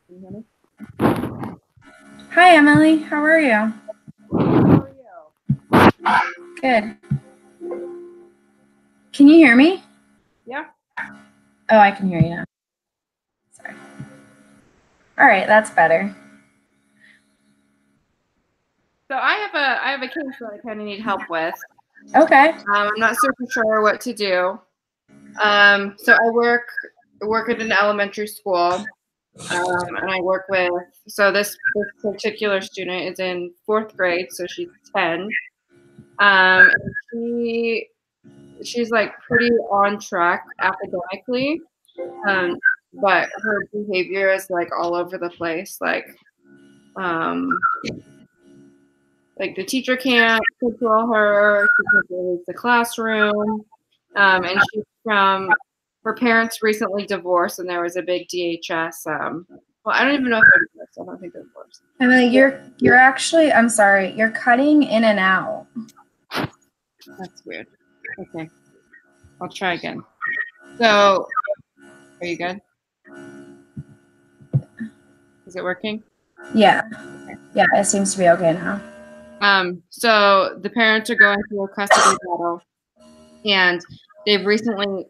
Can you hear me? Hi, Emily. How are you? How are you? Good. Can you hear me? Yeah. Oh, I can hear you now. Sorry. All right, that's better. So I have a case that I kind of need help with. Okay. I'm not super sure what to do. So I work at an elementary school, and I work with this particular student is in fourth grade, so she's 10. And she's like pretty on track academically, um, but her behavior is like all over the place, um, like the teacher can't control her. She can't leave the classroom. And she's from her parents recently divorced, and there was a big DHS. Well, I don't even know if they're divorced. I don't think they're divorced. Emily, you're actually. I'm sorry. You're cutting in and out. That's weird. Okay, I'll try again. So, are you good? Is it working? Yeah. Yeah, it seems to be okay now. So the parents are going through a custody battle, and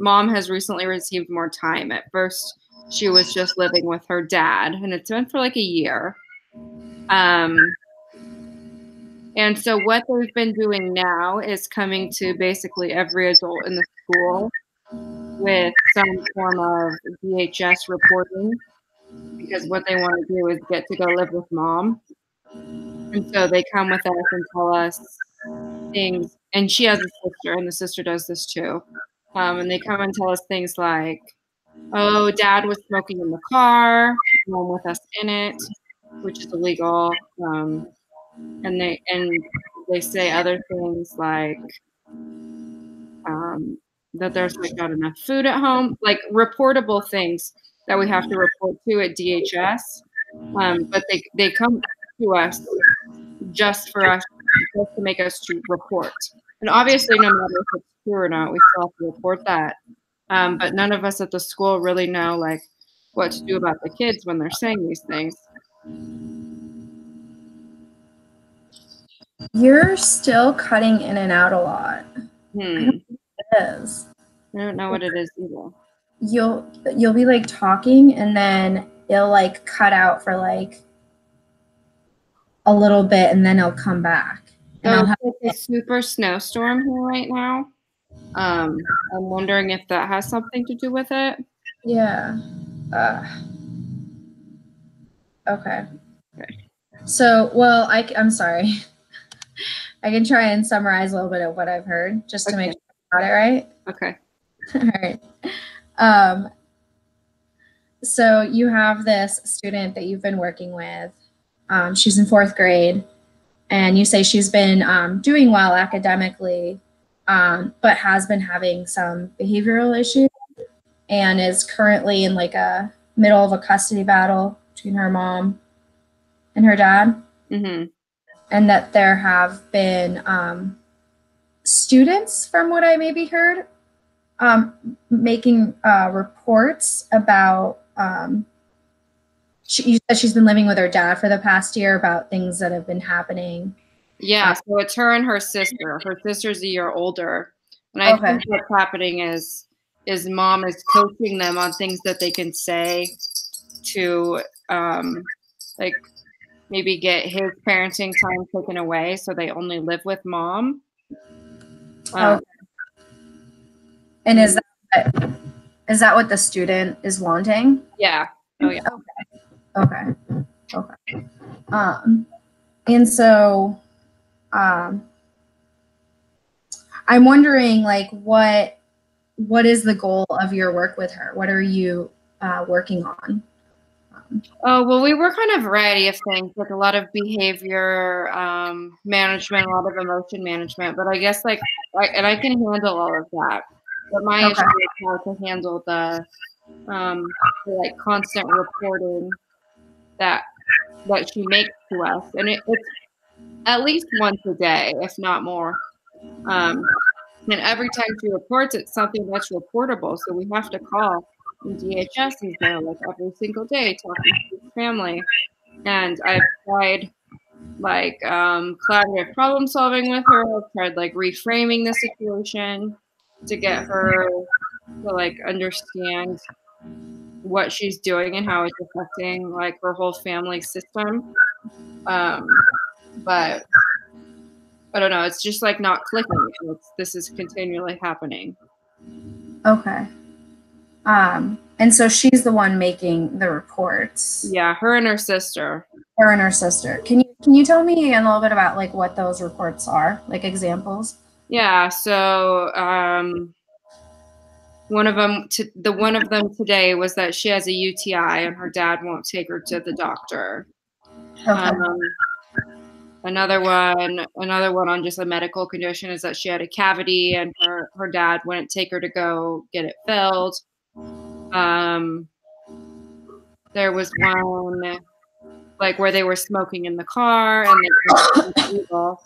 mom has recently received more time. At first, she was just living with her dad, and it's been for like a year. And so what they've been doing now is coming to basically every adult in the school with some form of DHS reporting, because what they want to do is get to go live with mom. And so they come with us and tell us things. And she has a sister, and the sister does this too. And they come and tell us things like, "Oh, dad was smoking in the car, with us in it," which is illegal. And they say other things like that there's like not enough food at home, like reportable things that we have to report to at DHS. But they come to us just to make us to report. And obviously, no matter if it's true or not, we still have to report that. But none of us at the school really know like what to do about the kids when they're saying these things. You're still cutting in and out a lot. I don't know what it is. I don't know what it is either. You'll be like talking and then it'll like cut out for like a little bit and then it'll come back. And So I'll have it's like a super snowstorm here right now. I'm wondering if that has something to do with it. yeah. Okay. So, well, I'm sorry. I can try and summarize a little bit of what I've heard just to make sure I got it right. Okay. All right. So you have this student that you've been working with. She's in fourth grade, and you say she's been doing well academically, but has been having some behavioral issues and is currently in like a middle of a custody battle between her mom and her dad. Mm-hmm. And that there have been students, from what I maybe heard, making reports about you said she's been living with her dad for the past year about things that have been happening. Yeah, so it's her and her sister. Her sister's a year older. And I think what's happening is mom is coaching them on things that they can say to like maybe get his parenting time taken away so they only live with mom. And is that what the student is wanting? Yeah. Oh yeah. Okay. And so I'm wondering, like, what is the goal of your work with her? What are you working on? Oh, well, we work on a variety of things, like a lot of behavior management, a lot of emotion management. But I guess I can handle all of that. But my issue is how to handle the like constant reporting that she makes to us, and it's at least once a day, if not more. And every time she reports, it's something that's reportable, so we have to call. And DHS is there like every single day talking to the family. And I've tried like collaborative problem solving with her. I've tried like reframing the situation to get her to like understand what she's doing and how it's affecting like her whole family system. But I don't know, it's just like not clicking. This is continually happening. Okay. And so she's the one making the reports. Yeah, her and her sister. Her and her sister. Can you tell me again a little bit about like what those reports are, like examples? Yeah, so one of them today was that she has a UTI and her dad won't take her to the doctor. Okay. Another one on just a medical condition is that she had a cavity and her dad wouldn't take her to go get it filled. There was one like where they were smoking in the car and they illegal.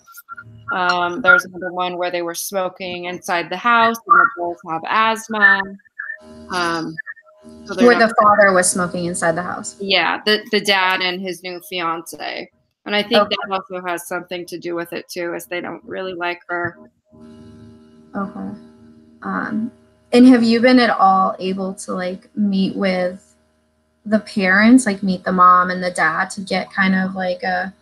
There's another one where they were smoking inside the house and they both have asthma. So where the father was smoking inside the house. Yeah, the dad and his new fiance. And I think that also has something to do with it too, as they don't really like her. Okay. And have you been at all able to like meet with the parents, like meet the mom and the dad to get kind of like a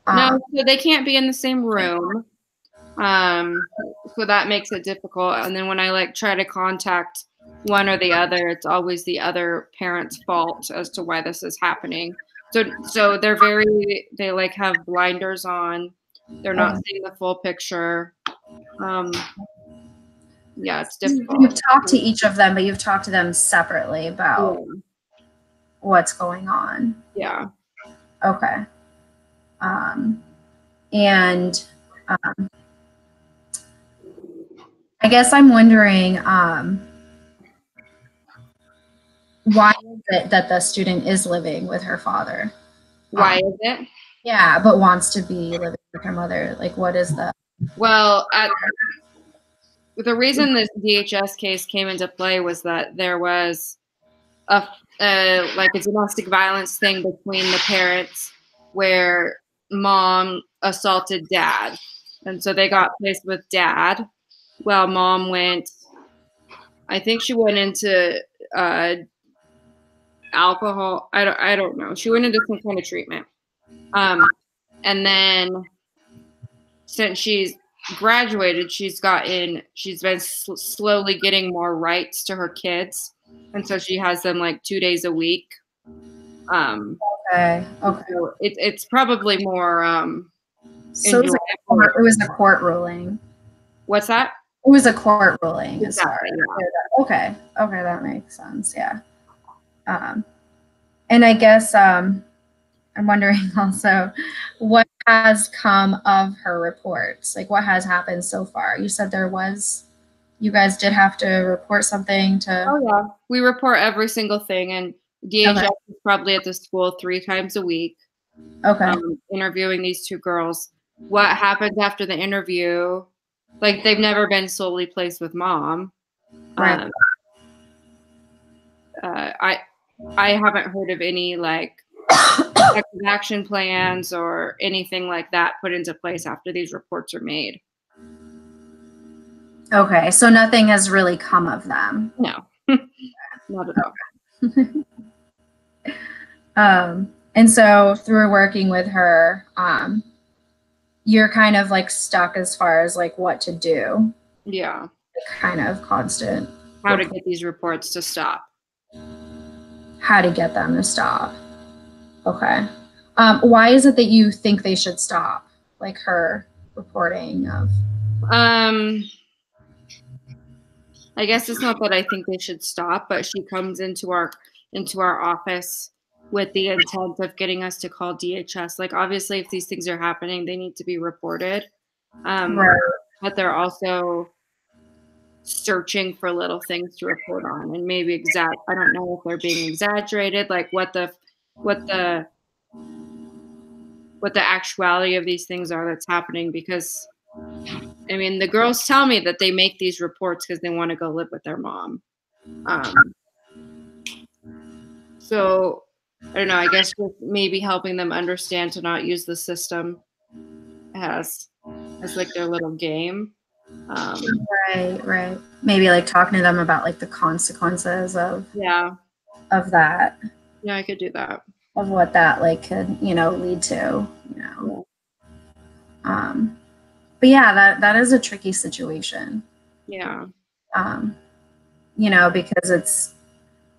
no, so they can't be in the same room. So that makes it difficult. And then when I like try to contact one or the other, it's always the other parent's fault as to why this is happening. So they like have blinders on. They're not seeing the full picture. Yeah, it's difficult. You've talked to each of them, but you've talked to them separately about what's going on. Yeah. Okay. I guess I'm wondering, why is it that the student is living with her father? Why is it? Yeah, but wants to be living with her mother. Like, what is the? Well, the reason this DHS case came into play was that there was like a domestic violence thing between the parents where mom assaulted dad. And so they got placed with dad while mom I think she went into alcohol. I don't know. She went into some kind of treatment. And then since she's graduated, she's been slowly getting more rights to her kids. And so she has them like 2 days a week. Okay. So it's probably more. So it was a court ruling. What's that? It was a court ruling. Exactly. Okay. Okay, that makes sense. Yeah. And I guess I'm wondering also what has come of her reports. Like, what has happened so far? You said you guys did have to report something to. Oh yeah, we report every single thing, and DHS is probably at the school 3 times a week. Okay. Interviewing these 2 girls. What happens after the interview? Like, they've never been solely placed with mom. Right. I haven't heard of any like action plans or anything like that put into place after these reports are made. Okay, so nothing has really come of them. No, not at all. And so through working with her, you're kind of like stuck as far as like what to do. Yeah. Kind of constant. How to get these reports to stop. How to get them to stop. Okay. Why is it that you think they should stop? Like her reporting of. I guess it's not that I think they should stop, but she comes into our office with the intent of getting us to call DHS. Like, obviously, if these things are happening, they need to be reported. Right. But they're also searching for little things to report on, and maybe I don't know if they're being exaggerated, like what the actuality of these things are that's happening, because I mean, the girls tell me that they make these reports because they want to go live with their mom. So I don't know, I guess just maybe helping them understand to not use the system as like their little game. Right. Maybe like talking to them about like the consequences Yeah. of that, Yeah, I could do that. of what that like could, lead to, Yeah. But yeah, that is a tricky situation. Yeah. Because it's,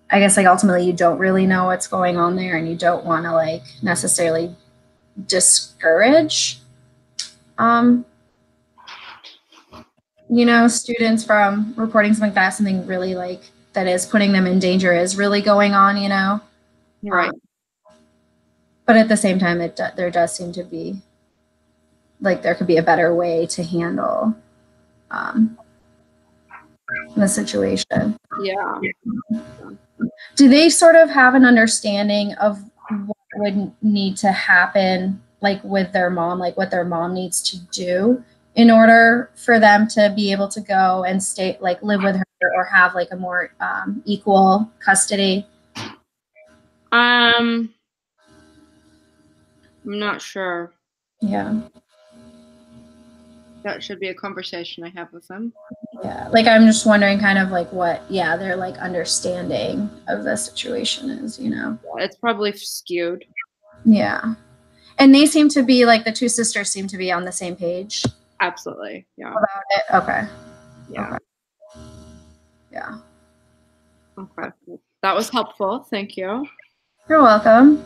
I guess, like ultimately you don't really know what's going on there, and you don't want to like necessarily discourage students from reporting something like that, something really like that is putting them in danger is really going on, Right. But at the same time, there does seem to be like there could be a better way to handle the situation. Yeah. Do they sort of have an understanding of what would need to happen, like with their mom, like what their mom needs to do in order for them to be able to go and stay, like live with her or have like a more equal custody? I'm not sure. Yeah. That should be a conversation I have with them. Yeah. Like, I'm just wondering kind of like what, their like understanding of the situation is, It's probably skewed. Yeah. And they seem to be like, the two sisters seem to be on the same page. Absolutely. Yeah. About it. Okay. Yeah. Okay. Yeah. Okay. That was helpful. Thank you. You're welcome.